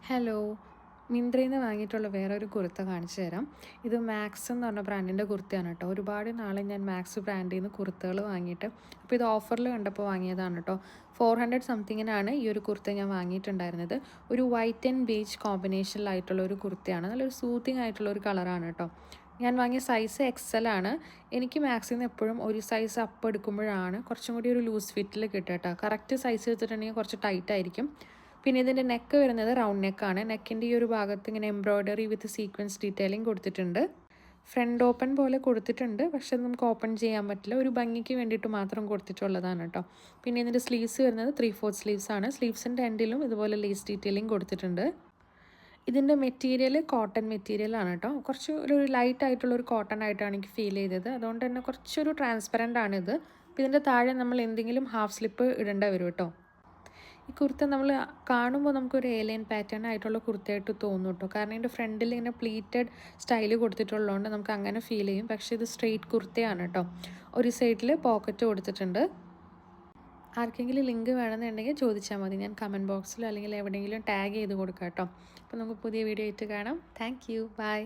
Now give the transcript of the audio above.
Hello, മിന്ത്രയിൽ നിന്ന് വാങ്ങിയിട്ടുള്ള വേറൊരു കുർത്ത കാണിച്ചു തരാം. ഇത് മാക്സ് എന്ന് പറഞ്ഞ ബ്രാൻഡിൻ്റെ കുർത്തയാണ് കേട്ടോ. ഒരുപാട് നാളെ ഞാൻ മാക്സ് ബ്രാൻഡിൽ നിന്ന് കുർത്തകൾ വാങ്ങിയിട്ട്, അപ്പോൾ ഇത് ഓഫറിൽ കണ്ടപ്പോൾ വാങ്ങിയതാണ് കേട്ടോ. 400 സംതിങ്ങിനാണ് ഈ ഒരു കുർത്ത ഞാൻ വാങ്ങിയിട്ടുണ്ടായിരുന്നത്. ഒരു വൈറ്റ് ആൻഡ് ബീച്ച് കോമ്പിനേഷനിലായിട്ടുള്ള ഒരു കുർത്തയാണ്. നല്ലൊരു സൂത്തിങ് ആയിട്ടുള്ള ഒരു കളറാണ് കേട്ടോ. ഞാൻ വാങ്ങിയ സൈസ് എക്സൽ ആണ്. എനിക്ക് മാക്സിൽ നിന്ന് എപ്പോഴും ഒരു സൈസ് അപ്പ് എടുക്കുമ്പോഴാണ് കുറച്ചും കൂടി ഒരു ലൂസ് ഫിറ്റിൽ കിട്ടുക കേട്ടോ. കറക്റ്റ് സൈസ് എടുത്തിട്ടുണ്ടെങ്കിൽ കുറച്ച് ടൈറ്റ് ആയിരിക്കും. പിന്നെ ഇതിൻ്റെ നെക്ക് വരുന്നത് റൗണ്ട് നെക്കാണ്. നെക്കിൻ്റെ ഈ ഒരു ഭാഗത്ത് ഇങ്ങനെ എംബ്രോയ്ഡറി വിത്ത് സീക്വൻസ് ഡീറ്റെയിലിംഗ് കൊടുത്തിട്ടുണ്ട്. ഫ്രണ്ട് ഓപ്പൺ പോലെ കൊടുത്തിട്ടുണ്ട്, പക്ഷെ അത് നമുക്ക് ഓപ്പൺ ചെയ്യാൻ പറ്റില്ല. ഒരു ഭംഗിക്ക് വേണ്ടിയിട്ട് മാത്രം കൊടുത്തിട്ടുള്ളതാണ് കേട്ടോ. പിന്നെ ഇതിൻ്റെ സ്ലീവ്സ് വരുന്നത് 3/4 സ്ലീവ്സ് ആണ്. സ്ലീവ്സിൻ്റെ എൻഡിലും ഇതുപോലെ ലേസ് ഡീറ്റെയിലിംഗ് കൊടുത്തിട്ടുണ്ട്. ഇതിൻ്റെ മെറ്റീരിയൽ കോട്ടൺ മെറ്റീരിയലാണ് കേട്ടോ. കുറച്ച് ഒരു ലൈറ്റ് ആയിട്ടുള്ള ഒരു കോട്ടൺ ആയിട്ടാണ് എനിക്ക് ഫീൽ ചെയ്തത്. അതുകൊണ്ട് തന്നെ കുറച്ചൊരു ട്രാൻസ്പെറൻ്റ് ആണിത്. അപ്പോൾ ഇതിൻ്റെ താഴെ നമ്മൾ എന്തെങ്കിലും ഹാഫ് സ്ലിപ്പ് ഇടേണ്ട വരും കേട്ടോ. ഈ കുർത്ത നമ്മൾ കാണുമ്പോൾ നമുക്കൊരു ഏലിയൻ പാറ്റേൺ ആയിട്ടുള്ള കുർത്തയായിട്ട് തോന്നും കേട്ടോ. കാരണം ഇതിൻ്റെ ഫ്രണ്ടിൽ ഇങ്ങനെ പ്ലീറ്റഡ് സ്റ്റൈൽ കൊടുത്തിട്ടുള്ളതുകൊണ്ട് നമുക്ക് അങ്ങനെ ഫീൽ ചെയ്യും. പക്ഷേ ഇത് സ്ട്രെയിറ്റ് കുർത്തയാണ് കേട്ടോ. ഒരു സൈഡിൽ പോക്കറ്റ് കൊടുത്തിട്ടുണ്ട്. ആർക്കെങ്കിലും ലിങ്ക് വേണമെന്നുണ്ടെങ്കിൽ ചോദിച്ചാൽ മതി. ഞാൻ കമൻറ്റ് ബോക്സിലോ അല്ലെങ്കിൽ എവിടെയെങ്കിലും ടാഗ് ചെയ്ത് കൊടുക്കാം കേട്ടോ. അപ്പോൾ നമുക്ക് പുതിയ വീഡിയോ ആയിട്ട് കാണാം. Thank you. ബൈ.